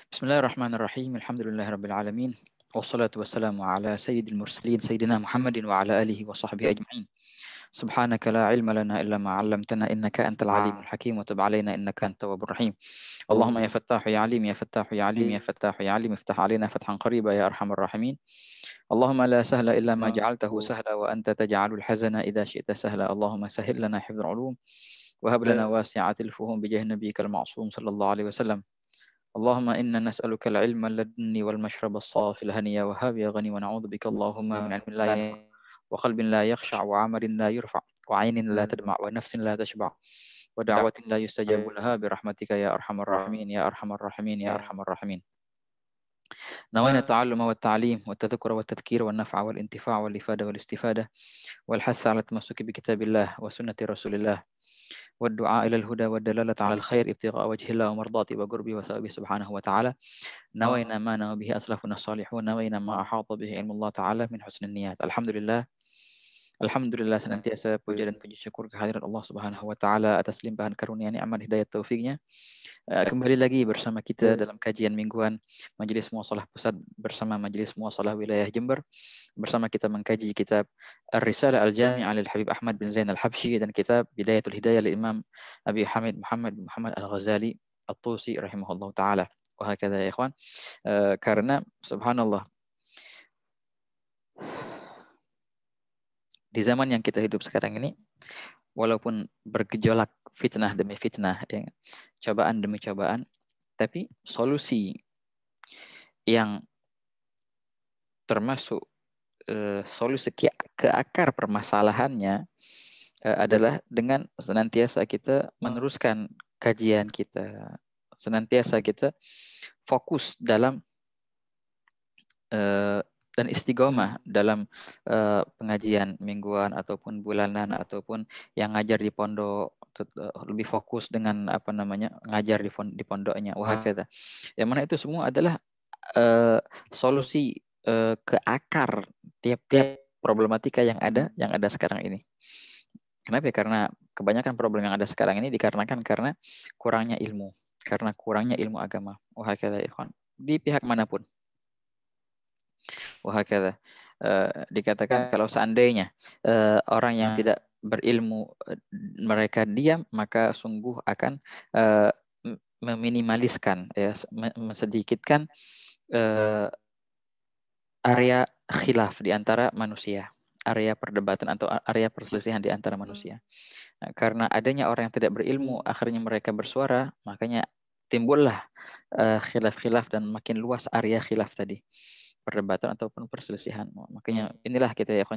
Bismillahirrahmanirrahim. Alhamdulillahirabbil alamin. Wassalatu wassalamu ala sayyidil mursalin sayyidina Muhammadin wa ala alihi wa sahbihi ajma'in. Subhanaka la ilma lana illa ma 'allamtana innaka antal alimul hakim wa tub 'alaina innaka antat tawwabur rahim. Allahumma ya fattahu ya alim ya fattahu ya alim ya fattahu ya alim iftah 'alaina fathan qariba ya arhamar rahimin. Allahumma la sahla illa ma ja'altahu sahla wa anta taj'alul hazana idza syi'ta sahla. Allahumma sahhil lana hifdzal 'ulum wa hab lana wasi'atil fuhum bi jahi nabiyyikal ma'sum sallallahu alaihi wasallam. اللهم إنا نسألك العلم اللدني والمشرب الصافي الهني وهاب يا غني ونعوذ بك اللهم من علم لا ينفع وقلب لا يخشع وعمل لا يرفع وعين لا تدمع ونفس لا تشبع ودعوة لا يستجاب لها برحمتك يا أرحم الراحمين يا أرحم الراحمين يا أرحم الراحمين. نوينا التعلم والتعليم والتذكر والتذكير والنفع والانتفاع والإفادة والاستفادة والحث على التمسك بكتاب الله وسنة رسول الله والدعاء إلى الهدى والدلالة على الخير ابتغاء وجه الله ومرضاته وقربه وثوابه سبحانه وتعالى. نوينا ما نوى به أسلافنا الصالحون نوينا ما أحاط به علم الله تعالى من حسن النيات. Alhamdulillah senantiasa puja dan puji syukur kehadirat Allah Subhanahu wa taala atas limpahan karunia nikmat hidayah taufiknya. Kembali lagi bersama kita dalam kajian mingguan Majelis Muwasalah Pusat bersama Majelis Muwasalah Wilayah Jember. Bersama kita mengkaji kitab Ar-Risalah Al-Jami' Al Habib Ahmad bin Zain Al-Habsyi dan kitab Bidayatul Hidayah li Imam Abi Hamid Muhammad bin Muhammad Al-Ghazali At-Tusi rahimahullah taala. Wahakadha ya ikhwan. Karena subhanallah di zaman yang kita hidup sekarang ini, walaupun bergejolak fitnah demi fitnah, ya, cobaan demi cobaan, tapi solusi yang termasuk solusi ke akar permasalahannya adalah dengan senantiasa kita meneruskan kajian kita, senantiasa kita fokus dalam dan istiqomah dalam pengajian mingguan ataupun bulanan ataupun yang ngajar di pondok, lebih fokus dengan ngajar di pondoknya, wahakadha. Yang mana itu semua adalah solusi ke akar tiap-tiap problematika yang ada sekarang ini. Kenapa? Karena kebanyakan problem yang ada sekarang ini dikarenakan karena kurangnya ilmu agama, wahakadha ikhwan, di pihak manapun. Wahakadha. Dikatakan kalau seandainya orang yang tidak berilmu mereka diam, maka sungguh akan meminimaliskan, ya, sedikitkan area khilaf di antara manusia, area perdebatan atau area perselisihan di antara manusia. Nah, karena adanya orang yang tidak berilmu, akhirnya mereka bersuara, makanya timbullah khilaf-khilaf dan makin luas area khilaf tadi, perdebatan ataupun perselisihan. Makanya inilah kita ya,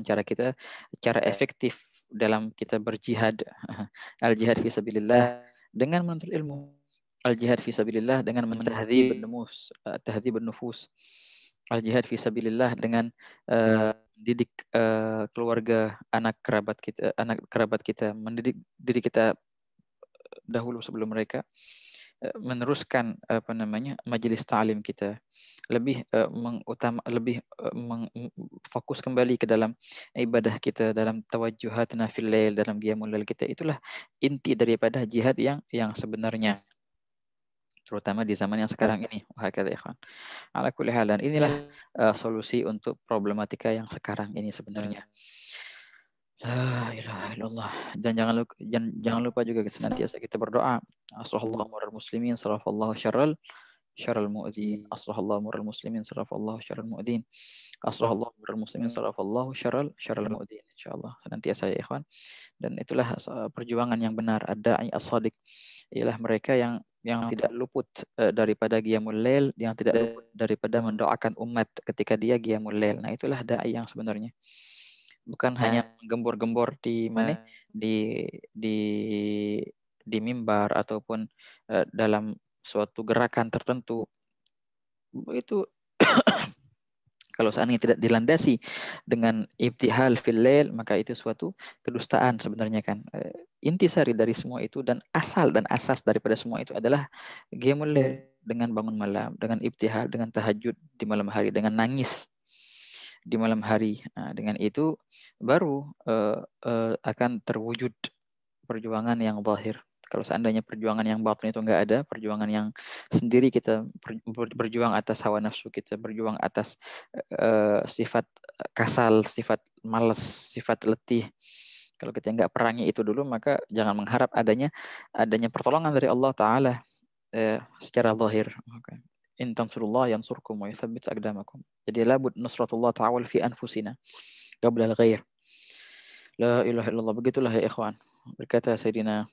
cara efektif dalam kita berjihad. Al-jihad fi sabilillah dengan menuntut ilmu. Al-jihad fi sabilillah dengan mentahdzib nufus. Al-jihad fi sabilillah dengan didik keluarga, anak kerabat kita, mendidik diri kita dahulu sebelum mereka meneruskan majelis ta'lim kita, lebih fokus kembali ke dalam ibadah kita, dalam tawajjuhatna fil lail, dalam qiyamul lail kita. Itulah inti daripada jihad yang sebenarnya, terutama di zaman yang sekarang ini. Wahakadha ikhwan. Ala kulli hal, dan inilah solusi untuk problematika yang sekarang ini sebenarnya. La ilaha illallah. Dan jangan lupa juga senantiasa kita berdoa. Asrahallahu mural muslimin sarafallahu syarral mu'dzin. Asrahallahu mural muslimin sarafallahu syarral mu'dzin. Asrahallahu mural muslimin sarafallahu syarral mu'dzin. Insyaallah senantiasa ya ikhwan. Dan itulah perjuangan yang benar, ad-da'i as-shadiq. Ialah mereka yang tidak luput daripada qiyamul lail, yang tidak luput daripada mendoakan umat ketika dia qiyamul lail. Nah, itulah dai yang sebenarnya. Bukan hanya menggembor-gembor di mimbar ataupun dalam suatu gerakan tertentu. Itu kalau seandainya tidak dilandasi dengan ibtihal fil lail, maka itu suatu kedustaan sebenarnya kan. Intisari dari semua itu dan asas daripada semua itu adalah qiyamul lail, dengan bangun malam, dengan ibtihal, dengan tahajud di malam hari, dengan nangis di malam hari. Nah, dengan itu baru akan terwujud perjuangan yang zahir. Kalau seandainya perjuangan yang batin itu nggak ada, perjuangan yang sendiri kita berjuang atas hawa nafsu kita, berjuang atas sifat kasal, sifat malas, sifat letih. Kalau kita nggak perangi itu dulu, maka jangan mengharap adanya pertolongan dari Allah Ta'ala secara zahir. In tansurullah yansurkum wa yuthabbit aqdamakum. Jadi labud nusratullah ta'ala fi anfusina qabla al-ghair. La ilaha illallah. Begitulah ya ikhwan. Berkata Sayyidina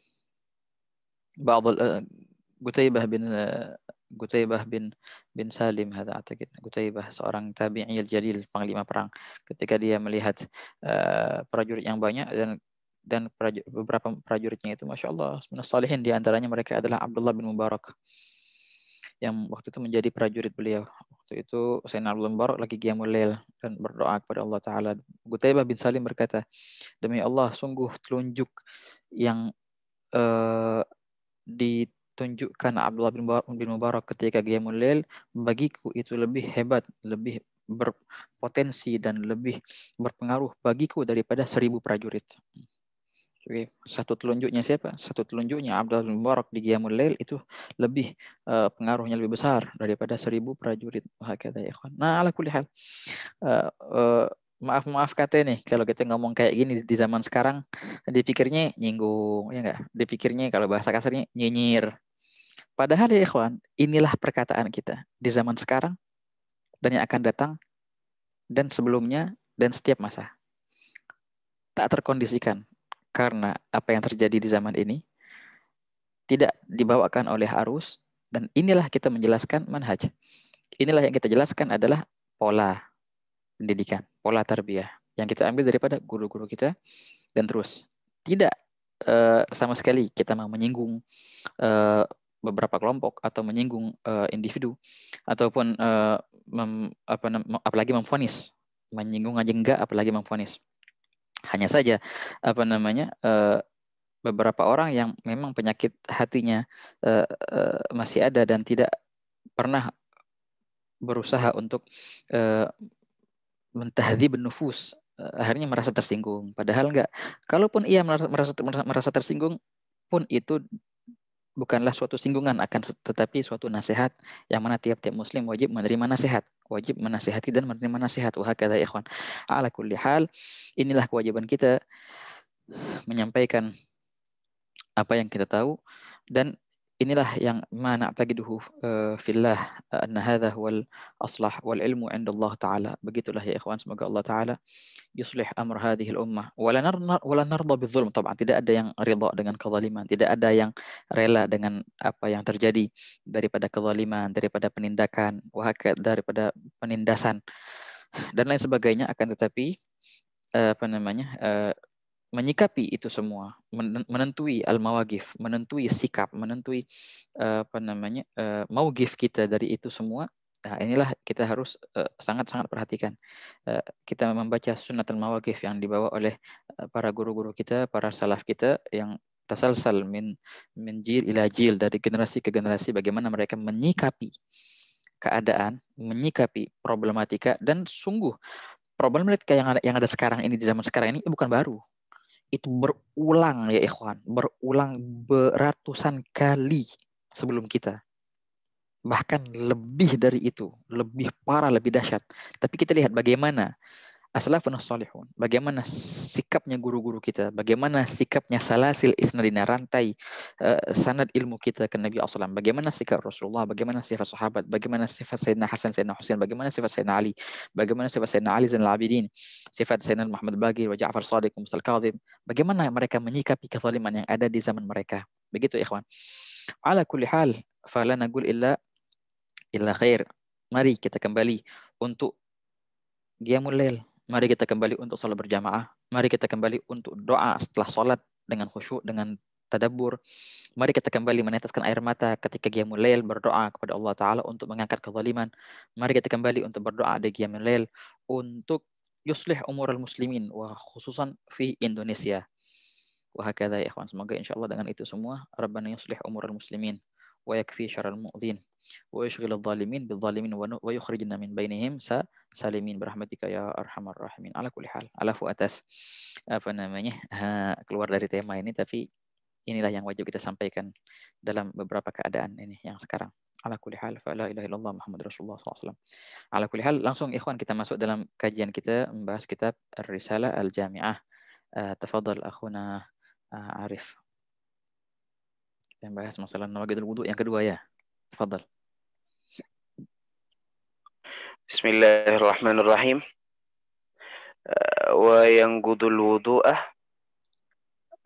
Qutaybah bin Salim hadza atakid. Qutaybah seorang tabi'i jalil, panglima perang, ketika dia melihat prajurit yang banyak dan beberapa prajuritnya itu Masya Allah minas salihin, di antaranya mereka adalah Abdullah bin Mubarak yang waktu itu menjadi prajurit beliau. Waktu itu Sayyidina Abdullah bin Mubarak lagi qiyamul lail dan berdoa kepada Allah Ta'ala. Qutaybah bin Salim berkata, demi Allah, sungguh telunjuk yang ditunjukkan Abdullah bin Mubarak ketika qiyamul lail bagiku itu lebih hebat, lebih berpotensi dan lebih berpengaruh bagiku daripada 1000 prajurit. Oke, satu telunjuknya siapa? Satu telunjuknya Abdullah bin Mubarak di qiyamul lail itu lebih pengaruhnya lebih besar daripada 1000 prajurit. Hakata ya ikhwan. Nah, ala kulli hal. Maaf kata nih kalau kita ngomong kayak gini di zaman sekarang, dipikirnya nyinggung, ya enggak? Dipikirnya kalau bahasa kasarnya nyinyir. Padahal ya ikhwan, inilah perkataan kita di zaman sekarang dan yang akan datang dan sebelumnya dan setiap masa. Tak terkondisikan karena apa yang terjadi di zaman ini tidak dibawakan oleh arus, dan inilah kita menjelaskan manhaj. Inilah yang kita jelaskan adalah pola pendidikan, pola tarbiyah yang kita ambil daripada guru-guru kita, dan terus tidak sama sekali kita mau menyinggung beberapa kelompok atau menyinggung individu ataupun apalagi memvonis. Menyinggung aja enggak, apalagi memvonis. Hanya saja beberapa orang yang memang penyakit hatinya masih ada dan tidak pernah berusaha untuk mentahdzib nufus, akhirnya merasa tersinggung. Padahal enggak. Kalaupun ia merasa tersinggung pun itu bukanlah suatu singgungan, akan tetapi suatu nasihat yang mana tiap-tiap muslim wajib menerima nasihat, wajib menasihati dan menerima nasihat. Wa hakadha ikhwan. Ala kulli hal, inilah kewajiban kita menyampaikan apa yang kita tahu, dan inilah yang mana taqiduhu fillah anna hadha huwal aslah wal ilmu indallah taala. Begitulah ya ikhwan, semoga Allah taala yuslih amr hadhihi al-ummah wala narda bidzulm. Taban tidak ada yang ridha dengan kezaliman, tidak ada yang rela dengan apa yang terjadi daripada kezaliman, daripada penindakan, daripada penindasan dan lain sebagainya. Akan tetapi menyikapi itu semua, menentui al-mawaqif, menentui sikap, menentui mauqif kita dari itu semua. Nah, inilah kita harus sangat-sangat perhatikan. Kita membaca sunnatul mawaqif yang dibawa oleh para guru-guru kita, para salaf kita yang tasalsal min jil ila jil, dari generasi ke generasi, bagaimana mereka menyikapi keadaan, menyikapi problematika. Dan sungguh problematika yang ada sekarang ini, di zaman sekarang ini, bukan baru. Itu berulang ya ikhwan, berulang beratusan kali sebelum kita. Bahkan lebih dari itu, lebih parah, lebih dahsyat. Tapi kita lihat bagaimana as-salafun as-salihun, bagaimana sikapnya guru-guru kita, bagaimana sikapnya salasil isnadina, rantai sanad ilmu kita ke Nabi SAW, bagaimana sikap Rasulullah, bagaimana sifat sahabat, bagaimana sifat Sayyidina Hasan, Sayyidina Husain, bagaimana sifat Sayyidina Ali, bagaimana sifat Sayyidina Ali Zainal Abidin, sifat Sayyidina Muhammad Baqir wa Ja'far Shadiq wa Musa al-Kadhim, bagaimana mereka menyikapi kezaliman yang ada di zaman mereka. Begitu ikhwan. Ala kulli hal, fala naqul illa khair. Mari kita kembali untuk qiyamul lail. Mari kita kembali untuk salat berjamaah. Mari kita kembali untuk doa setelah salat dengan khusyuk, dengan tadabbur. Mari kita kembali meneteskan air mata ketika qiyamul lail, berdoa kepada Allah Ta'ala untuk mengangkat kezaliman. Mari kita kembali untuk berdoa di qiyamul lail untuk yuslih umur al-muslimin, wa khususan fi Indonesia. Wa hakadha ya ikhwan. Semoga insyaAllah dengan itu semua, Rabbana yuslih umur al-muslimin wa yakfi syarral mu'dhin wa yushghil adh-dhalimin bidh-dhalimin wa yukhrijna min bainihim salimin birahmatika ya arhamar rahimin. Ala kulli hal, alafu atas keluar dari tema ini, tapi inilah yang wajib kita sampaikan dalam beberapa keadaan ini yang sekarang. Ala kulli hal, fa la ilaha illallah Muhammad Rasulullah SAW. Ala kulli hal, langsung ikhwan kita masuk dalam kajian kita membahas kitab Ar-Risalah Al-Jami'ah. Tafadhal akhuna Arif. Kita membahas masalah nawaqidul wudu yang kedua ya. Tafadhal. Bismillahirrahmanirrahim. Wa yanqudul wudu'ah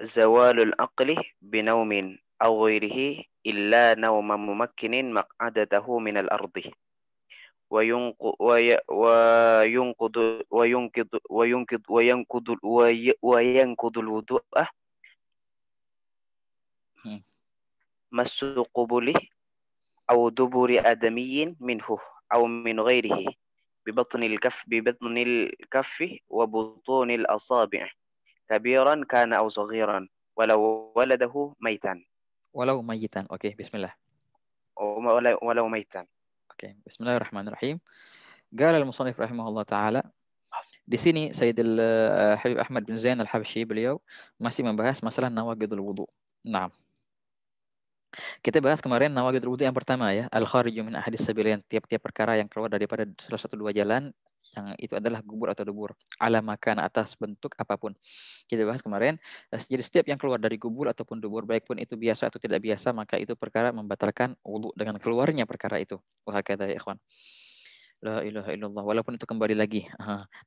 zawalul aqli binaumin aw ghairihi illa nawma mumakkinin maq'adatahu minal ardi wa yanqudul wudu'ah massu qubulih aw duburi adamiyyin minhu aw min ghairihi ببطن الكف وبطون الأصابع كبيرا كان أو صغيرا ولو ولده ميتا Oke, bismillah. ولو ميتا. Oke, bismillahirrahmanirrahim. Qala al-musannif rahimahullah taala. Di sini Sayyidil Habib Ahmad bin Zain Al-Habsyi, beliau masih membahas masalah nawaqidul wudu. Nah, kita bahas kemarin nawaqidul wudu yang pertama ya, al-khariju min ahadis sabilain, tiap-tiap perkara yang keluar daripada salah satu dua jalan, yang itu adalah gubur atau dubur, ala makan, atas bentuk apapun. Kita bahas kemarin, jadi setiap yang keluar dari gubur ataupun dubur, baik pun itu biasa atau tidak biasa, maka itu perkara membatalkan wudu dengan keluarnya perkara itu. Wah kata ya ikhwan. La ilaha illallah, walaupun itu kembali lagi.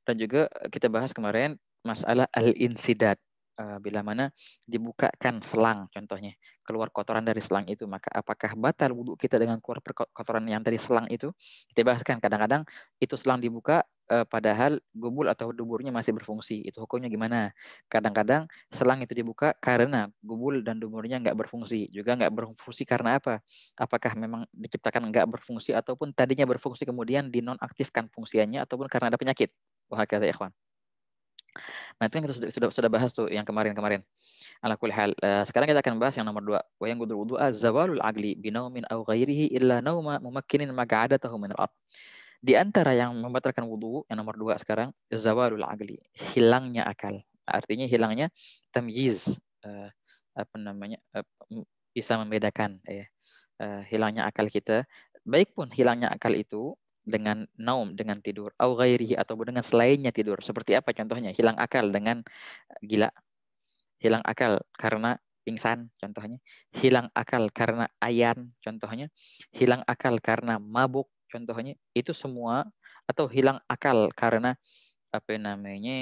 Dan juga kita bahas kemarin masalah al-insidat. Bila mana dibukakan selang, contohnya keluar kotoran dari selang itu, maka apakah batal wudhu kita dengan keluar kotoran yang dari selang itu? Kita bahaskan kadang-kadang itu selang dibuka padahal gubul atau duburnya masih berfungsi, itu hukumnya gimana? Kadang-kadang selang itu dibuka karena gubul dan duburnya nggak berfungsi, juga nggak berfungsi karena apa? Apakah memang diciptakan nggak berfungsi ataupun tadinya berfungsi kemudian dinonaktifkan fungsinya ataupun karena ada penyakit? Wah kata ikhwan. Nah, itu yang kita sudah bahas tuh yang kemarin-kemarin. Ala kulli hal. Sekarang kita akan bahas yang nomor 2. Wa yang wudu'a zawalul aqli binaumin aw ghairihi illa nauma mumakkinin maq'adatahu min al-ard. Di antara yang membatalkan wudu, yang nomor 2 sekarang, zawalul aqli, hilangnya akal. Artinya hilangnya tamyiz, apa namanya? Bisa membedakan ya. Hilangnya akal kita. Baik pun hilangnya akal itu dengan naum, dengan tidur, au ghairihi, atau dengan selainnya tidur. Seperti apa contohnya? Hilang akal dengan gila, hilang akal karena pingsan contohnya, hilang akal karena ayan contohnya, hilang akal karena mabuk contohnya, itu semua, atau hilang akal karena apa namanya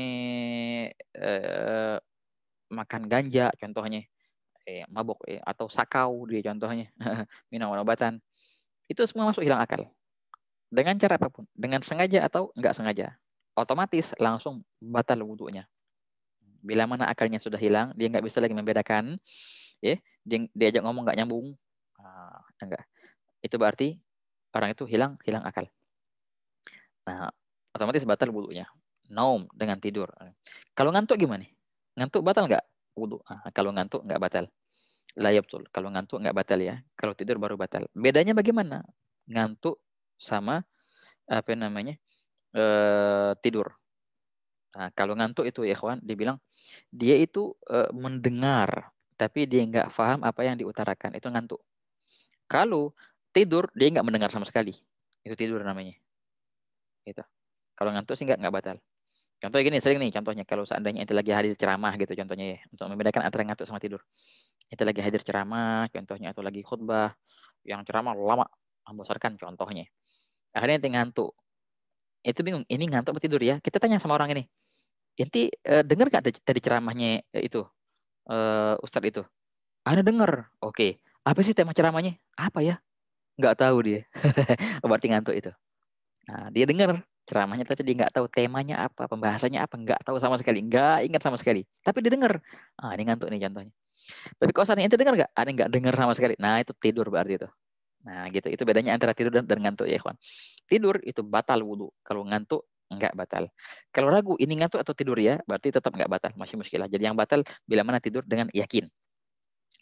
makan ganja contohnya, mabuk, atau sakau dia contohnya, minum obat-obatan, itu semua masuk hilang akal. Dengan cara apapun, dengan sengaja atau enggak sengaja, otomatis langsung batal wudhunya. Bila mana akalnya sudah hilang, dia nggak bisa lagi membedakan, ya, diajak ngomong nggak nyambung, enggak. Itu berarti orang itu hilang akal. Nah, otomatis batal wudhunya. Naum dengan tidur. Kalau ngantuk gimana? Ngantuk batal nggak wudhu? Kalau ngantuk nggak batal. Lah ya betul. Kalau ngantuk nggak batal ya. Kalau tidur baru batal. Bedanya bagaimana? Ngantuk sama apa namanya? Tidur. Nah, kalau ngantuk itu ya kawan, dibilang dia itu mendengar, tapi dia nggak paham apa yang diutarakan. Itu ngantuk. Kalau tidur, dia nggak mendengar sama sekali. Itu tidur namanya. Gitu. Kalau ngantuk sih nggak batal. Contohnya gini, sering nih contohnya, kalau seandainya itu lagi hadir ceramah gitu contohnya ya, untuk membedakan antara ngantuk sama tidur. Itu lagi hadir ceramah contohnya, atau lagi khutbah yang ceramah lama, membosankan contohnya. Akhirnya ente ngantuk. Itu bingung, ini ngantuk atau tidur ya? Kita tanya sama orang ini. Inti dengar gak tadi ceramahnya itu Ustadz itu? Anda dengar. Oke. Apa sih tema ceramahnya? Apa ya? Nggak tahu dia. Berarti ngantuk itu. Nah, dia dengar ceramahnya tapi dia nggak tahu temanya apa, pembahasannya apa, nggak tahu sama sekali, nggak ingat sama sekali. Tapi dia dengar. Ini ngantuk nih contohnya. Tapi kalau seandainya ente dengar nggak? Ada nggak dengar sama sekali. Nah, itu tidur berarti itu. Nah, gitu. Itu bedanya antara tidur dan ngantuk ya, kawan. Tidur itu batal wudhu. Kalau ngantuk enggak batal. Kalau ragu ini ngantuk atau tidur ya, berarti tetap enggak batal, masih muskilah. Jadi yang batal bila mana tidur dengan yakin.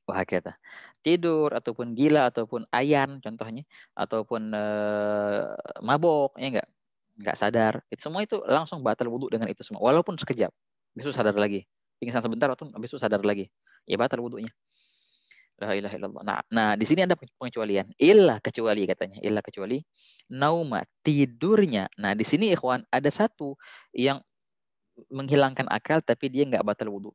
Wah kata. Tidur ataupun gila ataupun ayan contohnya, ataupun mabok ya enggak sadar. Itu semua itu langsung batal wudhu dengan itu semua. Walaupun sekejap, besok sadar lagi. Pingsan sebentar atau besok sadar lagi. Ya batal wudhunya. La ilaha illallah. Nah, di sini ada pengecualian. Illa kecuali katanya. Illa kecuali nauma tidurnya. Nah, di sini ikhwan ada satu yang menghilangkan akal tapi dia nggak batal wudhu.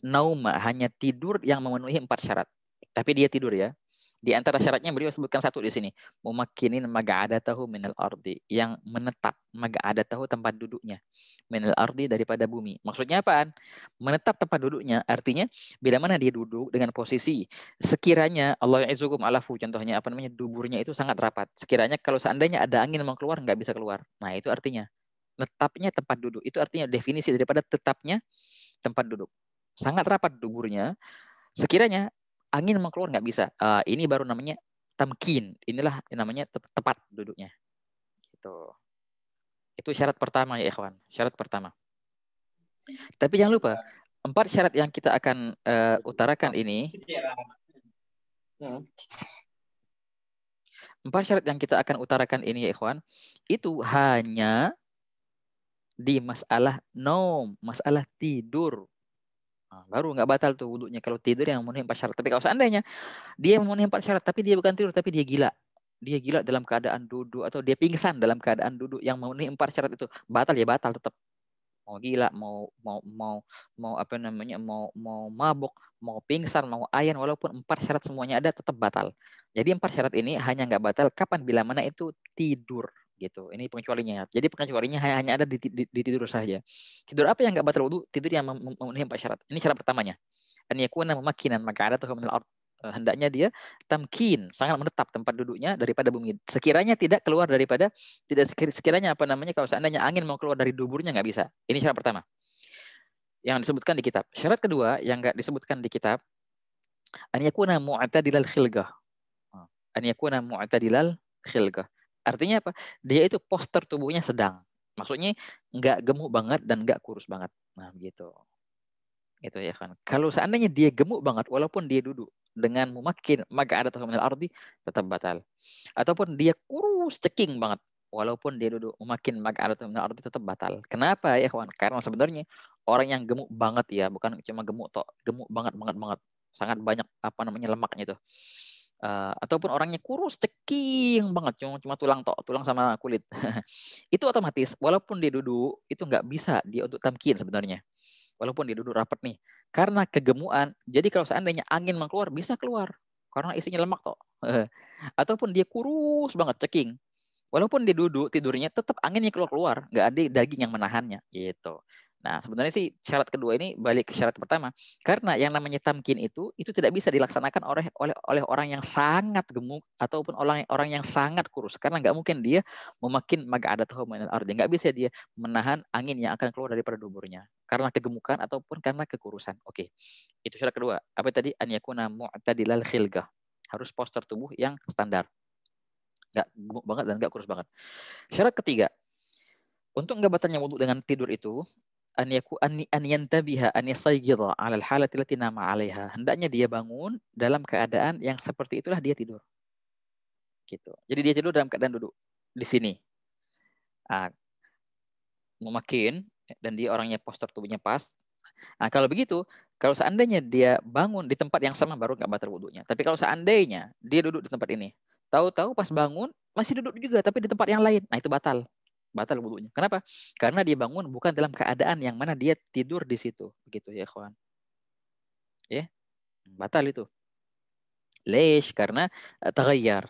Nauma hanya tidur yang memenuhi 4 syarat. Tapi dia tidur ya. Di antara syaratnya beliau sebutkan satu di sini. Mumakkinin mag'adatahu minal ardi. Yang menetap mag'adatahu tempat duduknya. Minal ardi daripada bumi. Maksudnya apaan? Menetap tempat duduknya. Artinya bila mana dia duduk dengan posisi sekiranya Allah ya'izukum alafu contohnya apa namanya duburnya itu sangat rapat. Sekiranya kalau seandainya ada angin mau keluar nggak bisa keluar. Nah itu artinya tetapnya tempat duduk. Itu artinya definisi daripada tetapnya tempat duduk. Sangat rapat duburnya. Sekiranya angin mau keluar nggak bisa. Ini baru namanya tamkin. Inilah namanya tepat duduknya. Gitu. Itu syarat pertama ya ikhwan. Syarat pertama. Tapi jangan lupa 4 syarat yang kita akan utarakan ini. 4 syarat yang kita akan utarakan ini ya ikhwan. Itu hanya di masalah nom, masalah tidur. Nah, baru nggak batal tuh wudhunya kalau tidur yang memenuhi 4 syarat. Tapi kalau seandainya dia memenuhi 4 syarat tapi dia bukan tidur tapi dia gila. Dia gila dalam keadaan duduk atau dia pingsan dalam keadaan duduk yang memenuhi 4 syarat itu, batal ya batal tetap. Mau gila, mau apa namanya, mau mabuk, mau pingsan, mau ayan, walaupun 4 syarat semuanya ada tetap batal. Jadi 4 syarat ini hanya nggak batal kapan bila mana itu tidur gitu. Ini pengecualinya. Jadi pengecualinya hanya ada di tidur saja. Tidur apa yang nggak batal wudhu? Tidur yang memenuhi 4 syarat. Ini syarat pertamanya. An yakuna mumakkinan, maka ada tuh minal ard. Hendaknya dia tamkin, sangat menetap tempat duduknya daripada bumi. Sekiranya tidak keluar daripada, tidak sekiranya apa namanya, kalau seandainya angin mau keluar dari duburnya nggak bisa. Ini syarat pertama yang disebutkan di kitab. Syarat kedua yang nggak disebutkan di kitab, an yakuna mu'tadilal khilgah. An yakuna mu'tadilal khilgah. Artinya apa? Dia itu postur tubuhnya sedang. Maksudnya nggak gemuk banget dan nggak kurus banget. Nah, begitu. Itu ya kan. Kalau seandainya dia gemuk banget walaupun dia duduk dengan mumakin maka ada minal ardi tetap batal. Ataupun dia kurus ceking banget walaupun dia duduk mumakin maka ada minal ardi tetap batal. Kenapa ya kawan? Karena sebenarnya orang yang gemuk banget ya, bukan cuma gemuk tok, gemuk banget banget. Sangat banyak apa namanya lemaknya itu. Ataupun orangnya kurus ceking banget cuma tulang tok, tulang sama kulit. Itu otomatis walaupun dia duduk itu nggak bisa dia untuk tamkin sebenarnya. Walaupun dia duduk rapat nih. Karena kegemukan, jadi kalau seandainya angin mau keluar, bisa keluar. Karena isinya lemak kok. Ataupun dia kurus banget, ceking. Walaupun dia duduk, tidurnya tetap anginnya keluar-keluar. Nggak ada daging yang menahannya. Gitu. Nah, sebenarnya sih syarat kedua ini balik ke syarat pertama. Karena yang namanya tamkin itu tidak bisa dilaksanakan oleh orang yang sangat gemuk ataupun orang yang sangat kurus. Karena nggak mungkin dia memakin mag'adatahu minal ardi. Nggak bisa dia menahan angin yang akan keluar daripada duburnya. Karena kegemukan ataupun karena kekurusan. Oke, itu syarat kedua. Apa tadi? An yakuna mu'tadilal khilgah. Harus postur tubuh yang standar. Nggak gemuk banget dan nggak kurus banget. Syarat ketiga, untuk nggak batalnya wudhu dengan tidur itu, an yantabiha an yasayyidha 'ala al-halati allati nama 'alaiha. Hendaknya dia bangun dalam keadaan yang seperti itulah dia tidur. Gitu. Jadi dia tidur dalam keadaan duduk di sini. Memakin dan dia orangnya postur tubuhnya pas. Nah, kalau begitu, kalau seandainya dia bangun di tempat yang sama baru nggak batal wudhunya. Tapi kalau seandainya dia duduk di tempat ini, tahu-tahu pas bangun masih duduk juga tapi di tempat yang lain, nah itu batal. Batal wudhunya. Kenapa? Karena dia bangun bukan dalam keadaan yang mana dia tidur di situ. Begitu ya, kawan. Ya, batal itu. Leish karena tagayyar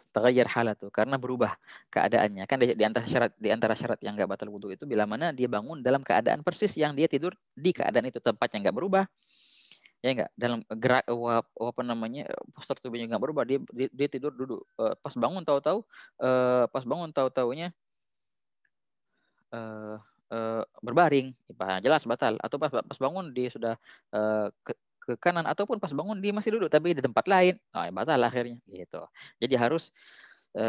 halatu, karena berubah keadaannya. Kan di antara syarat yang enggak batal wudu itu bila mana dia bangun dalam keadaan persis yang dia tidur di keadaan itu, tempatnya enggak berubah. Ya enggak, dalam gerak apa namanya, postur tubuhnya enggak berubah, dia tidur duduk. Pas bangun tahu-taunya berbaring, jelas batal. Atau pas bangun dia sudah ke kanan, ataupun pas bangun dia masih duduk tapi di tempat lain, batal akhirnya gitu. Jadi harus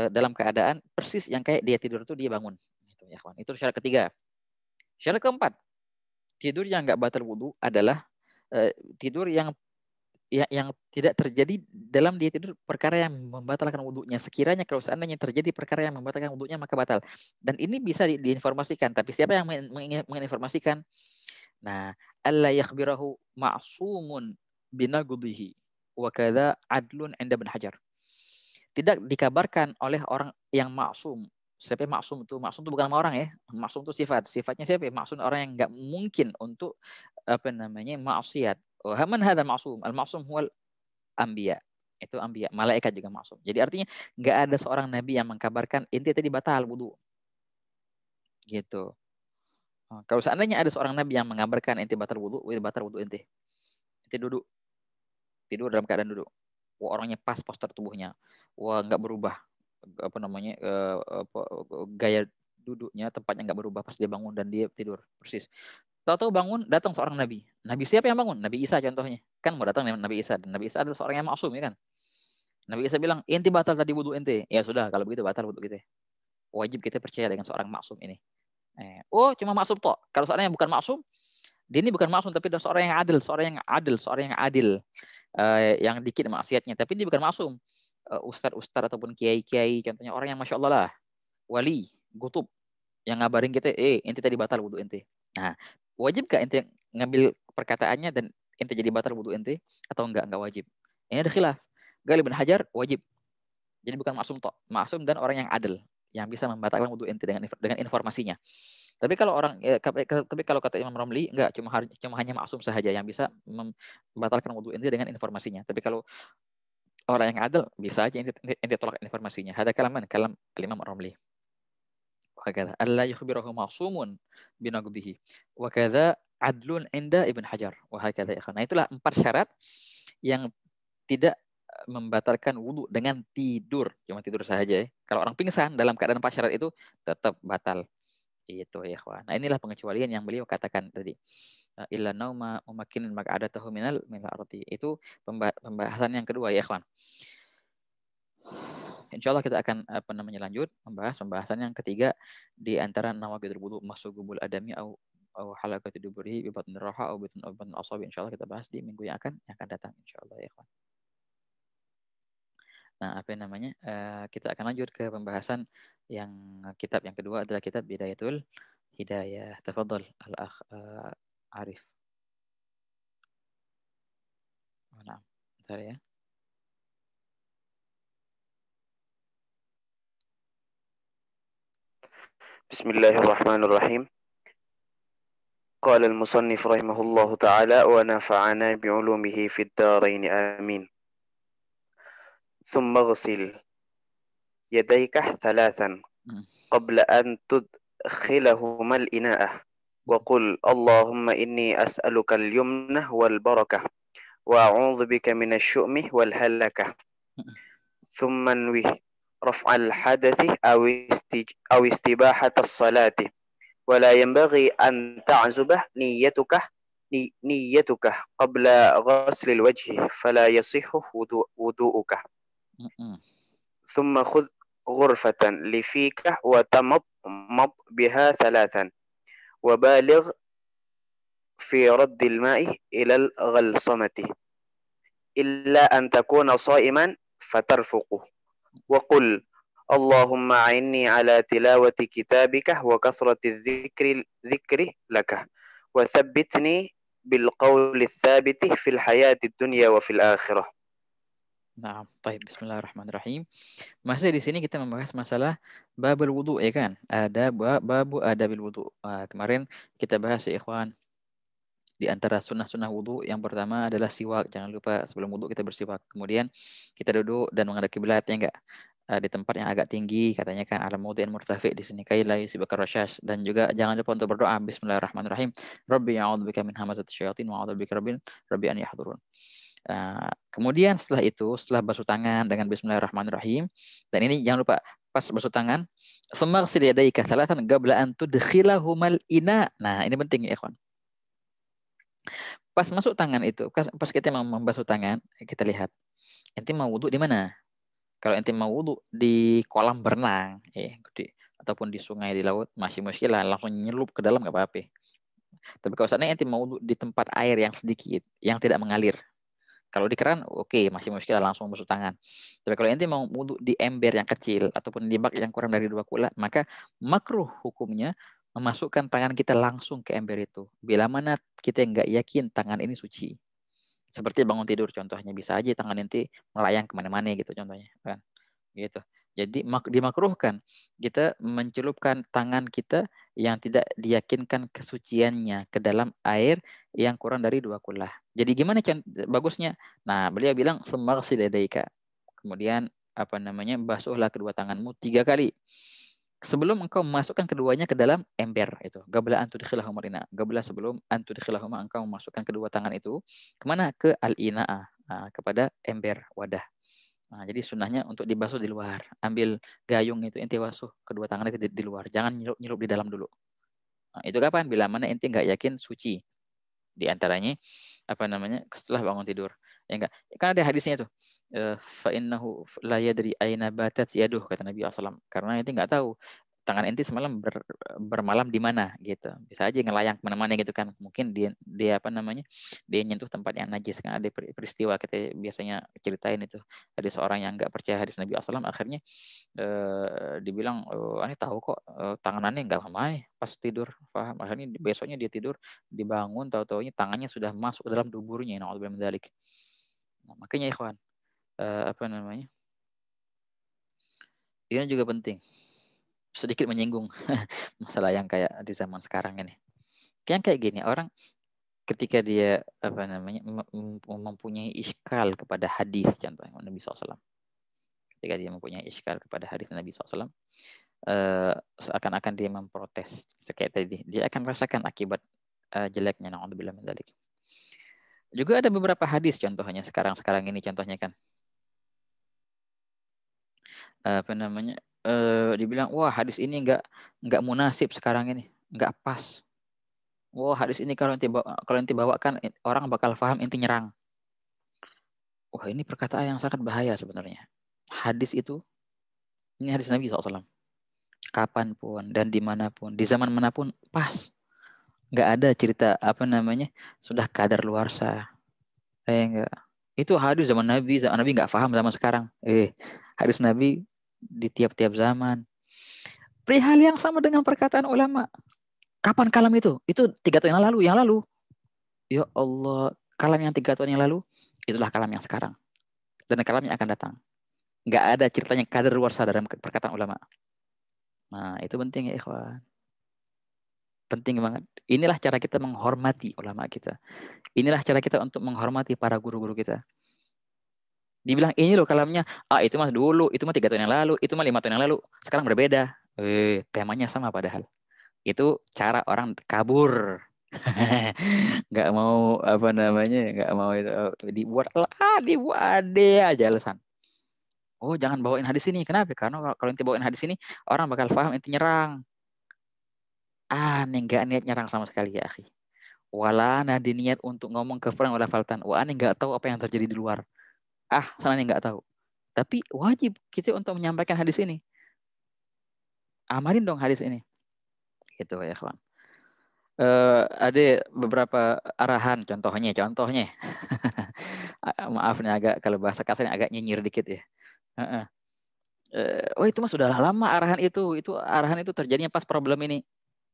dalam keadaan persis yang kayak dia tidur itu dia bangun. Gitu, ya kawan. Itu syarat ketiga. Syarat keempat, tidur yang nggak batal wudhu adalah tidur yang tidak terjadi dalam dia tidur perkara yang membatalkan wudhunya. Sekiranya kalau seandainya terjadi perkara yang membatalkan wudhunya maka batal. Dan ini bisa diinformasikan. Tapi siapa yang menginformasikan? Nah, alla yakhbirahu ma'sumun binagudhihi. wa kadza adlun 'inda Ibnu Hajar. Tidak dikabarkan oleh orang yang maksum. Siapa yang maksum itu? Maksum itu bukan nama orang ya. Maksum itu sifat. Sifatnya siapa? Maksum orang yang nggak mungkin untuk maksiat. Man hadzal maksum? Al maksum huwal anbiya. Itu anbiya. Malaikat juga maksum. Jadi artinya nggak ada seorang nabi yang mengkabarkan inti tadi batal wudu. Gitu. Kalau seandainya ada seorang nabi yang mengabarkan inti batal wudu inti. Inti duduk. Tidur dalam keadaan duduk. Wah, orangnya pas postur tubuhnya. Wah, nggak berubah gaya duduknya, tempatnya nggak berubah pas dia bangun dan dia tidur persis. Tahu-tahu bangun, datang seorang nabi. Nabi siapa yang bangun? Nabi Isa contohnya. Kan mau datang Nabi Isa, dan Nabi Isa adalah seorang yang maksum ya kan. Nabi Isa bilang, inti batal tadi wudu ente. Ya sudah, kalau begitu batal wudu kita. Wajib kita percaya dengan seorang maksum ini. Cuma maksum toh. Kalau seorang yang bukan maksum, dia ini bukan maksum tapi adalah seorang yang adil, seorang yang adil. Yang dikit maksiatnya, tapi dia bukan maksum. Ustadz ataupun kiai-kiai, contohnya orang yang masya Allah lah, wali, gutub, yang ngabarin kita, ente tadi batal wudu ente. Nah, wajib gak ente ngambil perkataannya dan ente jadi batal wudu ente atau enggak wajib? Ini ada khilaf. Galib bin Hajar wajib. Jadi bukan maksum toh, maksum dan orang yang adil, yang bisa membatalkan wudu ente dengan informasinya. Tapi kalau kata Imam Romli enggak, cuma hanya maksum saja yang bisa membatalkan wudu ente dengan informasinya. Tapi kalau orang yang adil bisa aja ente tolak informasinya. Hada kalam Imam Romli. Wakadha alla yukhbirahu ma'sumun binaqdihi. Wakadha adlun inda Ibn Hajar. Wahakadha ya. Nah, itulah 4 syarat yang tidak membatalkan wudu dengan tidur. Cuma tidur saja ya. Kalau orang pingsan dalam keadaan 4 syarat itu tetap batal. Itu ya, ikhwan. Nah, inilah pengecualian yang beliau katakan tadi. Illa nauma mumakkin maq'adatahu minal arti. Itu pembahasan yang kedua ya, ikhwan. Insyaallah kita akan lanjut membahas pembahasan yang ketiga di antara nawaqidul wudu masugubul adami au halaqatu duburi bi batn raha au batn asabi. Insyaallah kita bahas di minggu yang akan datang insyaallah ya, ikhwan. Nah, kita akan lanjut ke pembahasan yang kitab yang kedua adalah kitab Bidayatul Hidayah. Tafadhal al-akh Arif. Nah, bentar ya. Bismillahirrahmanirrahim. Qala al-musannif rahimahullahu ta'ala wa nafa'ana bi'ulumihi fid darain amin. ثم اغسل يديك 3 قبل أن تدخلهما الإناء وقل اللهم إني أسألك اليمنة والبركة وأعوذ بك من الشؤم والهلكة ثم انوي رفع الحدث أو استباحة الصلاة ولا ينبغي أن تعزب نيتك قبل غسل الوجه فلا يصح وضوءك ثم خذ غرفة لفيك وتمضمض بها 3 وبالغ في رد الماء إلى الغلصمة إلا أن تكون صائما فترفقه وقل اللهم أعني على تلاوة كتابك وكثرة الذكر لك وثبتني بالقول الثابت في الحياة الدنيا وفي الآخرة. Nah, baik. Bismillahirrahmanirrahim. Masih di sini kita membahas masalah babul wudu ya kan? Ada babu adabil wudu. Kemarin kita bahas ya ikhwan, di antara sunnah-sunnah wudu yang pertama adalah siwak. Jangan lupa sebelum wudu kita bersiwak. Kemudian kita duduk dan menghadap kiblat ya enggak? Di tempat yang agak tinggi katanya kan ala mawdi'in murtafi di sini kai la yusibakar rasyash, dan juga jangan lupa untuk berdoa bismillahirrahmanirrahim. Rabbi a'udzubika min hamazati syayatin wa a'udzubika rabbi an yahdurun. Kemudian setelah basuh tangan dengan bismillahirrahmanirrahim, dan ini jangan lupa pas basuh tangan semaghsil yadaika salatan qabla an tudkhilahumal ina. Nah, ini penting ya, ikhwan. Pas masuk tangan itu, pas kita mau membasuh tangan, kita lihat ente mau wudu di mana? Kalau ente mau wudu di kolam berenang, ataupun di sungai, di laut, masih muskilah, langsung nyelup ke dalam nggak apa-apa. Tapi kalau seandainya ente mau wudu di tempat air yang sedikit, yang tidak mengalir, kalau di keran, oke, masih muskilah langsung basuh tangan. Tapi kalau ente mau wudu di ember yang kecil ataupun di bak yang kurang dari 2 kula, maka makruh hukumnya memasukkan tangan kita langsung ke ember itu. Bila mana kita nggak yakin tangan ini suci. Seperti bangun tidur contohnya, bisa aja tangan ente melayang kemana-mana gitu contohnya kan, gitu. Jadi dimakruhkan kita mencelupkan tangan kita yang tidak diyakinkan kesuciannya ke dalam air yang kurang dari 2 kullah. Jadi gimana bagusnya? Nah, beliau bilang sumaghsil yadaika. Kemudian apa namanya? Basuhlah kedua tanganmu 3 kali. Sebelum engkau memasukkan keduanya ke dalam ember itu. Qabla an tudkhilahuma al-ina. Qabla sebelum an tudkhilahuma engkau memasukkan kedua tangan itu kemana? Ke al-ina'ah. Nah, kepada ember wadah. Nah, jadi sunnahnya untuk dibasuh di luar. Ambil gayung itu ente basuh kedua tangan itu di luar. Jangan nyelup di dalam dulu. Nah, itu kapan? Bila mana ente nggak yakin suci. Di antaranya apa namanya? Setelah bangun tidur. Ya enggak? Kan ada hadisnya itu. Fa innahu la yadri aina batat yaduh kata Nabi SAW. Karena ente nggak tahu tangan ente semalam bermalam di mana gitu. Bisa aja ngelayang kemana-mana gitu kan. Mungkin dia apa namanya, dia nyentuh tempat yang najis kan. Ada peristiwa kita biasanya ceritain itu. Ada seorang yang nggak percaya hadis Nabi SAW, akhirnya dibilang, aneh tahu kok tangan aneh nggak kemana pas tidur. Paham? Akhirnya besoknya dia tidur, dibangun tahu-taunya tangannya sudah masuk ke dalam duburnya. Na'udzubillah min dzalik. Nah, makanya ikhwan, apa namanya, ini juga penting. Sedikit menyinggung masalah yang kayak di zaman sekarang ini. Yang kayak gini, orang ketika dia apa namanya mempunyai iskal kepada hadis contohnya Nabi SAW. Ketika dia mempunyai iskal kepada hadis Nabi SAW, seakan-akan dia memprotes kayak tadi. Dia akan merasakan akibat jeleknya. Na'udzubillah min dzalik. Juga ada beberapa hadis contohnya sekarang ini contohnya kan. Apa namanya? Dibilang, wah hadis ini nggak munasib sekarang ini, nggak pas. Wah hadis ini kalau nanti bawakan orang bakal paham inti nyerang. Wah ini perkataan yang sangat bahaya sebenarnya. Hadis itu, ini hadis Nabi SAW. Kapanpun dan dimanapun, di zaman manapun pas. Nggak ada cerita apa namanya sudah kadar luarsa. Enggak. Itu hadis zaman Nabi nggak paham zaman sekarang. Hadis Nabi di tiap-tiap zaman. Perihal yang sama dengan perkataan ulama. Kapan kalam itu? Itu 3 tahun yang lalu. Ya Allah, kalam yang 3 tahun yang lalu, itulah kalam yang sekarang. Dan kalam yang akan datang. Nggak ada ceritanya kadar luarsa dalam perkataan ulama. Nah, itu penting ya ikhwan. Penting banget. Inilah cara kita menghormati ulama kita. Inilah cara kita untuk menghormati para guru-guru kita. Dibilang ini loh kalamnya, itu mah dulu, itu mah 3 tahun yang lalu, itu mah 5 tahun yang lalu. Sekarang berbeda. Temanya sama padahal. Itu cara orang kabur. Nggak mau apa namanya, nggak mau itu dibuat deh aja alasan. Oh jangan bawain hadis ini, kenapa? Karena kalau nanti bawain hadis ini orang bakal paham inti nyerang. Aneh nggak niat nyerang sama sekali ya akhi. Wala nadi niat untuk ngomong keferan wala faltan. Wah aneh nggak tahu apa yang terjadi di luar. Sana nggak tahu. Tapi wajib kita untuk menyampaikan hadis ini. Amalin dong hadis ini. Gitu ya kawan. Ada beberapa arahan contohnya. Maaf nih agak kalau bahasa kasarnya agak nyinyir dikit ya. Oh itu mah sudah lama arahan itu arahan itu terjadinya pas problem ini.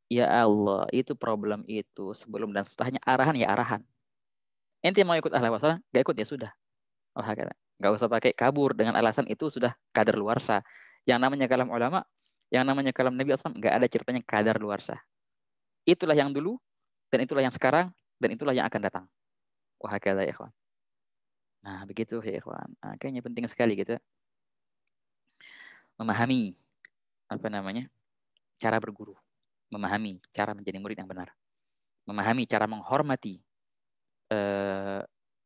Ya Allah, itu problem itu sebelum dan setelahnya arahan ya arahan. Ente mau ikut ahli wasallam, gak ikut ya sudah. Oh nggak usah pakai kabur dengan alasan itu sudah kadar luarsa. Yang namanya kalam ulama, yang namanya kalam Nabi SAW nggak ada ceritanya kadar luarsa. Itulah yang dulu dan itulah yang sekarang dan itulah yang akan datang. Wah kata ya ikhwan. Nah begitu ya ikhwan. Nah, kayaknya penting sekali kita memahami apa namanya cara berguru, memahami cara menjadi murid yang benar, memahami cara menghormati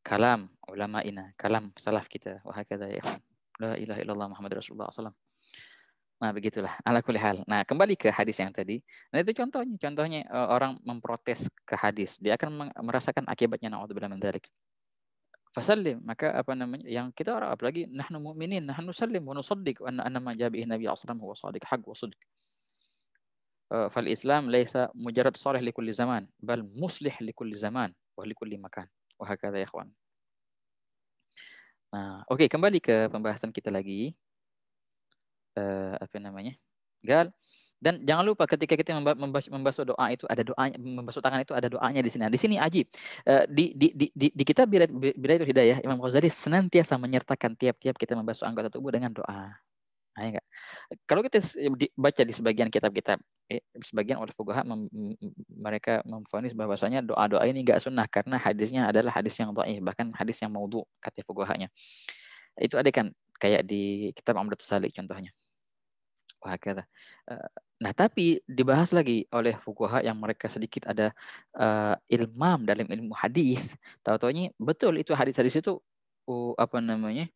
kalam ulama ina, kalam salaf kita. Wah kata ya ikhwan. La ilaha illallah Muhammad Rasulullah SAW. Nah begitulah ala kulli hal. Nah kembali ke hadis yang tadi. Nah itu contohnya orang memprotes ke hadis, dia akan merasakan akibatnya. Na'udzubillah min dzalik. Fasallim, maka apa namanya yang kita orang apalagi nahnu mu'minin nahnu sallim wa nusaddiq anna ma jabihi nabi sallallahu alaihi wasallam huwa shadiq haqq wa sidq. Fal Islam laisa mujarrad salih li kulli zaman bal muslih li kulli zaman wa li kulli makan. Wa hakadha ya ikhwan. Nah, oke, kembali ke pembahasan kita lagi. Apa namanya? Gal Dan jangan lupa ketika kita membasuh doa itu ada doanya, membasuh tangan itu ada doanya di sini. Nah, di sini ajib. Di kitab Bidayatul Hidayah, Imam Ghazali senantiasa menyertakan tiap-tiap kita membasuh anggota tubuh dengan doa. Nah, enggak. Kalau kita baca di sebagian kitab-kitab, sebagian oleh fuqaha mereka memvonis bahwasanya doa-doa ini enggak sunnah karena hadisnya adalah hadis yang dhaif, bahkan hadis yang maudhu kata fuqahanya. Itu ada kan kayak di kitab Amdatus Salik contohnya. Wah, kata. Nah, tapi dibahas lagi oleh fuqaha yang mereka sedikit ada ilmam dalam ilmu hadis. Tahu-taunya betul itu hadis-hadis itu apa namanya?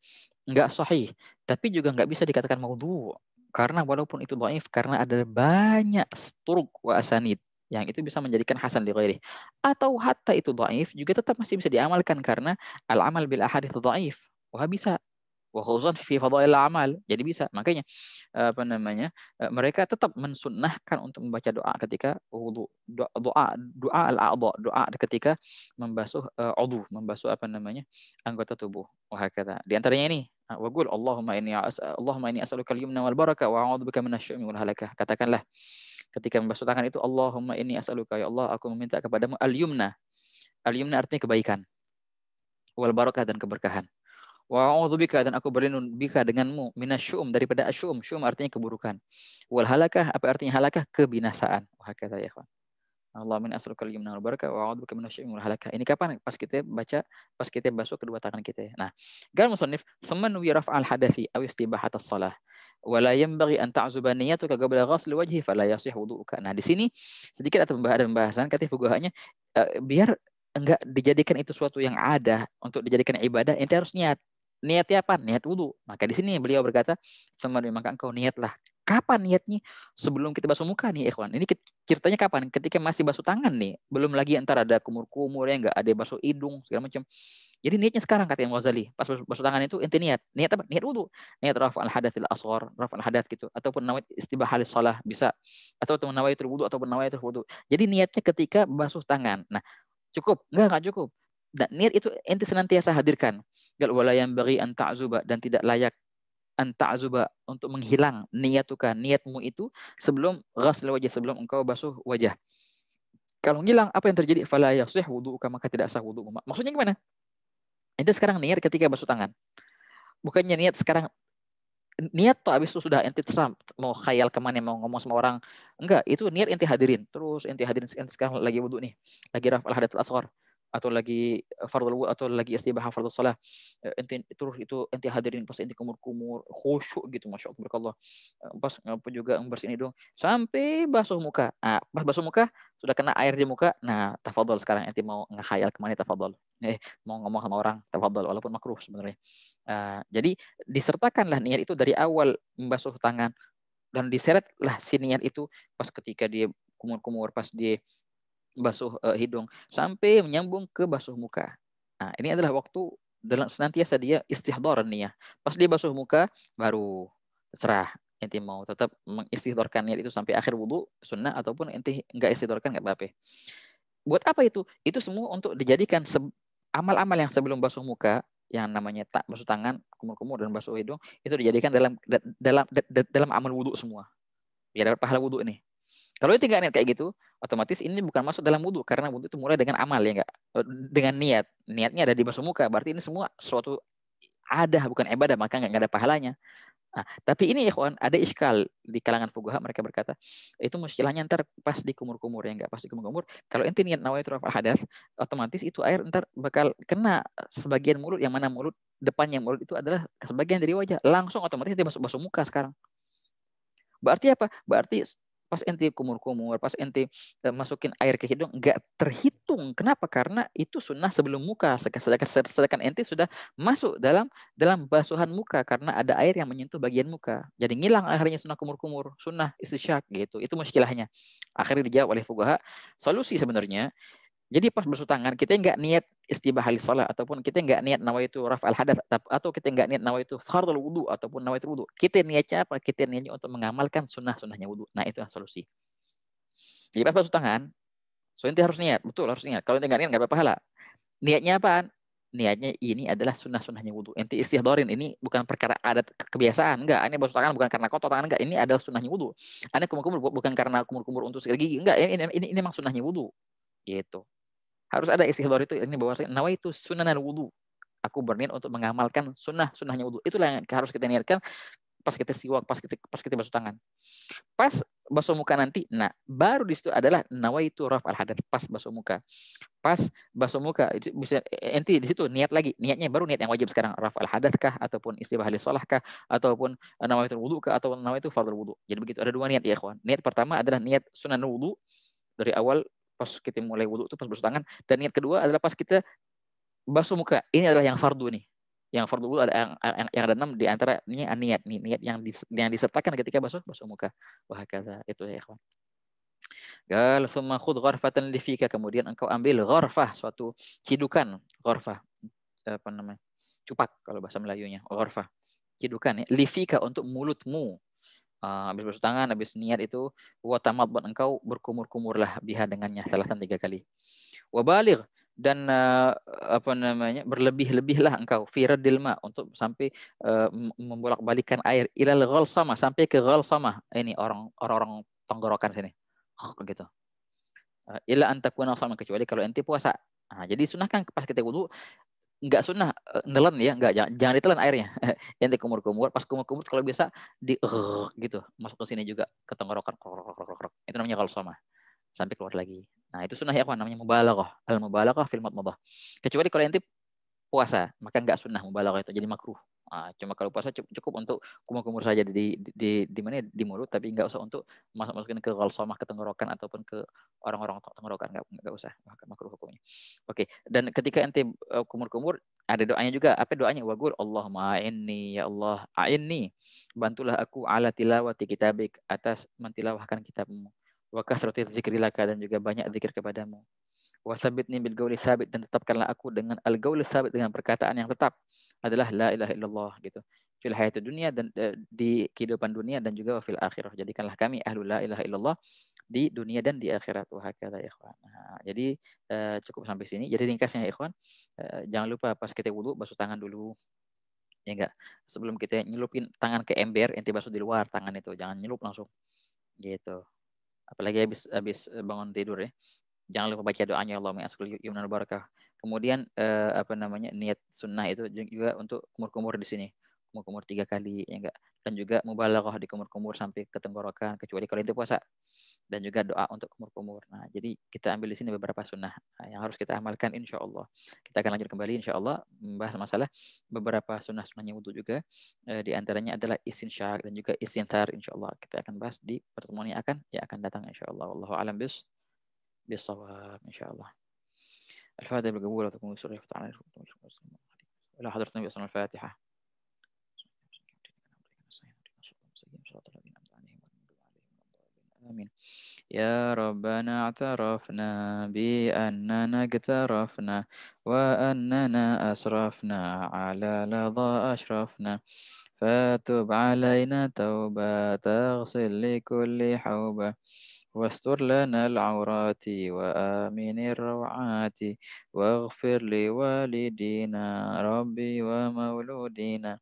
Enggak sahih, tapi juga enggak bisa dikatakan maudhu. Karena walaupun itu dhaif karena ada banyak turuk wa asanid yang itu bisa menjadikan hasan li ghairi. Atau hatta itu dhaif juga tetap masih bisa diamalkan karena al-amal bil ahadits dhaif. Wah, bisa. Wa khususan fi fadail amal. Jadi bisa. Makanya apa namanya? Mereka tetap mensunnahkan untuk membaca doa ketika wudu. Doa al-a'dha, doa ketika membasuh udhu, membasuh apa namanya? Anggota tubuh. Wa hakadha. Di antaranya ini, wa qul Allahumma inni as'aluka al-yumna wal baraka wa a'udzubika minasyu'mi wal halakah. Katakanlah ketika membasuh tangan itu Allahumma inni as'aluka, ya Allah aku meminta kepadamu al-yumna. Al-yumna artinya kebaikan. Wal barakah dan keberkahan. Wa a'udzubika dan aku berlindung bika denganmu minasyum daripada asyum. Syum artinya keburukan. Wal halakah apa artinya halakah? Kebinasaan. Wah, kata ya ikhwan. Allah min asrukal yumna wal barakah wa a'udzubika minasyum wal halakah. Ini kapan? Pas kita baca, pas kita basuh kedua tangan kita. Nah, gal musannif faman wi raf'al hadathi aw istibahat as-shalah wa la yanbaghi an ta'zuba niyyatuka qabla ghasl wajhi fala yasih wudu'uka. Nah, di sini sedikit ada pembahasan kata fuqahanya biar enggak dijadikan itu suatu yang ada untuk dijadikan ibadah, ente harus niat. Niatnya apa? Niat wudhu. Maka di sini beliau berkata, maka engkau niatlah. Kapan niatnya? Sebelum kita basuh muka nih, ikhwan. Ini ceritanya kapan? Ketika masih basuh tangan nih. Belum lagi antara ada kumur-kumur ya, enggak ada basuh hidung segala macam. Jadi niatnya sekarang kata Imam Ghazali. Pas basuh tangan itu ente niat. Niat apa? Niat wudhu. Niat rafa'al hadatsil asghar, rafa'al hadath gitu. Ataupun nawait istibahalis shalah bisa. Atau nawaitul wudhu ataupun nawaitul wudhu. Jadi niatnya ketika basuh tangan. Nah, cukup? Enggak cukup. Dan niat itu ente senantiasa hadirkan. Gal wala yang bagi an ta'zuba dan tidak layak an ta'zuba untuk menghilang niatuka niatmu itu sebelum ghasl wajah sebelum engkau basuh wajah. Kalau hilang apa yang terjadi? Fala yasih wudu'uka maka tidak sah wudu. Maksudnya gimana? Ente sekarang niat ketika basuh tangan. Bukannya niat sekarang niat tuh abis itu sudah ente terserah mau khayal kemana mau ngomong sama orang enggak itu niat ente hadirin terus ente hadirin ente sekarang lagi wudu nih lagi rafal hadatul asghar atau lagi fardhu atau lagi istibahah fardhu shalah ente terus itu ente hadirin pas ente kumur-kumur khusyuk gitu masya Allah pas ngapa juga bersihin hidung sampai basuh muka. Nah, pas basuh muka sudah kena air di muka. Nah, tafadhol sekarang ente mau ngekhayal kemana tafadhol. Mau ngomong sama orang tafadhol walaupun makruh sebenarnya. Jadi disertakanlah niat itu dari awal membasuh tangan dan diseretlah si niat itu pas ketika dia kumur-kumur pas dia basuh hidung sampai menyambung ke basuh muka. Nah, ini adalah waktu dalam senantiasa dia istihdhar niat. Pas dia basuh muka baru terserah ente mau tetap mengistihdharkan niat itu sampai akhir wudu sunnah ataupun ente enggak istihdharkan enggak apa-apa. Buat apa itu? Itu semua untuk dijadikan amal-amal yang sebelum basuh muka yang namanya basuh tangan, kumur-kumur dan basuh hidung itu dijadikan dalam amal wudu semua. Biar dapat pahala wudu nih. Kalau itu nggak niat kayak gitu, otomatis ini bukan masuk dalam wudu karena wudu itu mulai dengan amal ya enggak dengan niat. Niatnya ada di basuh muka, berarti ini semua suatu ada bukan ibadah maka nggak ada pahalanya. Nah, tapi ini ikhwan ada iskal di kalangan fuqaha mereka berkata itu muskilahnya ntar pas di kumur-kumur ya enggak pas di kumur-kumur kalau ente niat nawaitu rafa'al hadath otomatis itu air ntar bakal kena sebagian mulut yang mana mulut depannya mulut itu adalah sebagian dari wajah langsung otomatis dia basuh muka sekarang. Berarti apa? Berarti pas ente kumur-kumur, pas ente masukin air ke hidung nggak terhitung. Kenapa? Karena itu sunnah sebelum muka. Sedangkan ente sudah masuk dalam basuhan muka karena ada air yang menyentuh bagian muka. Jadi ngilang akhirnya sunnah kumur-kumur, sunnah istisyak gitu. Itu muskilahnya. Akhirnya dijawab oleh fuqaha. Solusi sebenarnya jadi pas basuh tangan kita nggak niat istibahal shalah ataupun kita nggak niat nawaitu raf'al hadath atau kita nggak niat nawaitu fardhul wudu ataupun nawaitu wudu. Kita niatnya apa? Kita niatnya untuk mengamalkan sunnah-sunnahnya wudu. Nah, itu solusi. Jadi pas basuh tangan, so ente harus niat, betul harus niat. Kalau ente nggak niat nggak ada pahala. Niatnya apaan? niatnya ini adalah sunnah-sunnahnya wudhu. Ente istihdorin, ini bukan perkara adat kebiasaan, enggak. Ini basuh tangan bukan karena kotor tangan, enggak. Ini adalah sunnahnya wudhu. Ane kumur-kumur bukan karena kumur-kumur untuk sikat gigi, enggak. Ini memang sunnahnya wudhu. Gitu. Harus ada istihdor itu. Ini bahwasanya nawaitu sunanan wudhu. Aku berniat untuk mengamalkan sunnahnya wudhu. Itulah yang harus kita niatkan pas kita siwak, pas kita basuh tangan. Pas basuh muka nanti, nah baru di situ adalah nawaitu raf'al hadath, pas basuh muka. Pas basuh muka itu bisa enti di situ niat lagi, niatnya baru niat yang wajib sekarang, raf'al hadath kah, ataupun istibah li shalah kah, ataupun nawaitu wudu kah, atau nawaitu fardhu wudu. Jadi begitu, ada dua niat ya ikhwan. Niat pertama adalah niat sunan wudu dari awal pas kita mulai wudu itu pas basuh tangan, dan niat kedua adalah pas kita basuh muka. Ini adalah yang fardu nih. Yang fardu wudu ada yang ada 6 di antaranya niat nih, niat yang disertakan ketika basuh muka. Wah kata itu ya ikhwan. Gal summa khudh gharfatan li fika, kemudian engkau ambil gharfah, suatu cidukan, gharfah apa namanya? Cupak kalau bahasa Melayunya, gharfah. Cidukan ya, li fika untuk mulutmu. Habis basuh tangan, habis niat itu, wa tamaddan, engkau berkumur-kumurlah biha dengannya salasan 3 kali. Wa baligh, dan apa namanya, berlebih-lebihlah engkau fi raddil ma, untuk sampai membolak-balikan air ilal ghalsama, sampai ke ghalsama. Ini orang-orang tenggorokan sini. Gitu. Illa an takuna shaman, kecuali kalau ente puasa. Jadi sunnah kan pas kita wudu enggak sunnah nelen ya, enggak, jangan ditelan airnya. Ente kumur-kumur, pas kumur-kumur kalau bisa di gitu, masuk ke sini juga ke tenggorokan. Itu namanya ghalsama. Sampai keluar lagi. Nah, itu sunnah ya apa namanya mubalaghah. Al-mubalaghah fil madmadah. Kecuali kalau ente puasa, maka enggak sunnah mubalaghah itu, jadi makruh. Cuma kalau puasa cukup untuk kumur-kumur saja di mana, di mulut, tapi enggak usah untuk masukin ke ghalsamah, ke tenggorokan, ataupun ke orang-orang tenggorokan, enggak usah, makruh hukumnya. Oke, dan ketika ente kumur-kumur, ada doanya juga. Apa doanya? Waqul Allahumma a'inni, ya Allah, a'inni, bantulah aku ala tilawati kitabik, atas mentilawahkan kitabmu, wa kasrati dzikri laka, dan juga banyak zikir kepadamu, wa sabitni bil qauli sabit, dan tetapkanlah aku dengan al qauli sabit, dengan perkataan yang tetap, adalah la ilaha illallah gitu, fil hayati dunia, dan di kehidupan dunia, dan juga fil akhirah, jadikanlah kami ahlu la ilaha illallah di dunia dan di akhirat. Wa hakadha ikhwan. Jadi cukup sampai sini. Jadi ringkasnya ya ikhwan, jangan lupa pas kita wudu basuh tangan dulu. Ya enggak, sebelum kita nyelupin tangan ke ember, ente basuh di luar tangan itu, jangan nyelup langsung. Gitu. Apalagi habis bangun tidur ya. Jangan lupa baca doanya, Allahumma asqil yumnan barakah. Kemudian apa namanya, niat sunnah itu juga untuk kumur-kumur di sini. Kumur-kumur 3 kali ya enggak. Dan juga mubalaghah di kumur-kumur sampai ke tenggorokan, kecuali kalau itu puasa. Dan juga doa untuk kumur-kumur. Nah, jadi kita ambil di sini beberapa sunnah yang harus kita amalkan insya Allah. Kita akan lanjut kembali insya Allah membahas masalah beberapa sunnah-sunnahnya wudhu juga. Di antaranya adalah istinsyak dan juga istinthar insya Allah. Kita akan bahas di pertemuan yang akan datang insya Allah. Wallahu a'lam بالصواب إن شاء الله. الفاتحة بالقبول وتكون بسرعة فتح إلى حضرة النبي صلى الله عليه وسلم. الفاتحة. آمين. يا ربنا اعترفنا بأننا اقترفنا وأننا أسرفنا على لظى أشرفنا، فتب علينا توبة تغسل لكل حوبة، واستر لنا العورات وآمن الروعات، واغفر لوالدينا ربي ومولودينا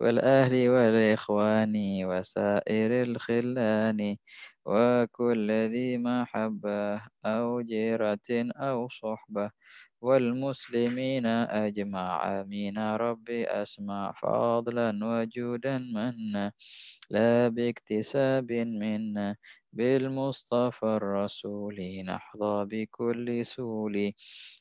والأهل والإخوان وسائر الخلان، وكل ذي محبة أو جيرة أو صحبة، والمسلمين أجمع آمين ربي أسمع، فضلا وجودا منا لا باكتساب منا، بالمصطفى الرسول نحظى بكل سول،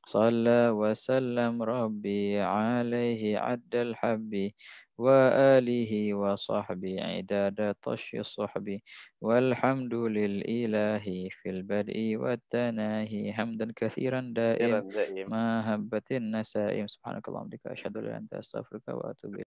صلى وسلم ربي عليه عد الحب، وآله وصحبه عداد طش الصحب، والحمد للإله في البدء والتناهي، حمدا كثيرا دائم ما هبت النسائم. سبحانك اللهم وبحمدك أشهد أن لا إله إلا أنت أستغفرك وأتوب إليك.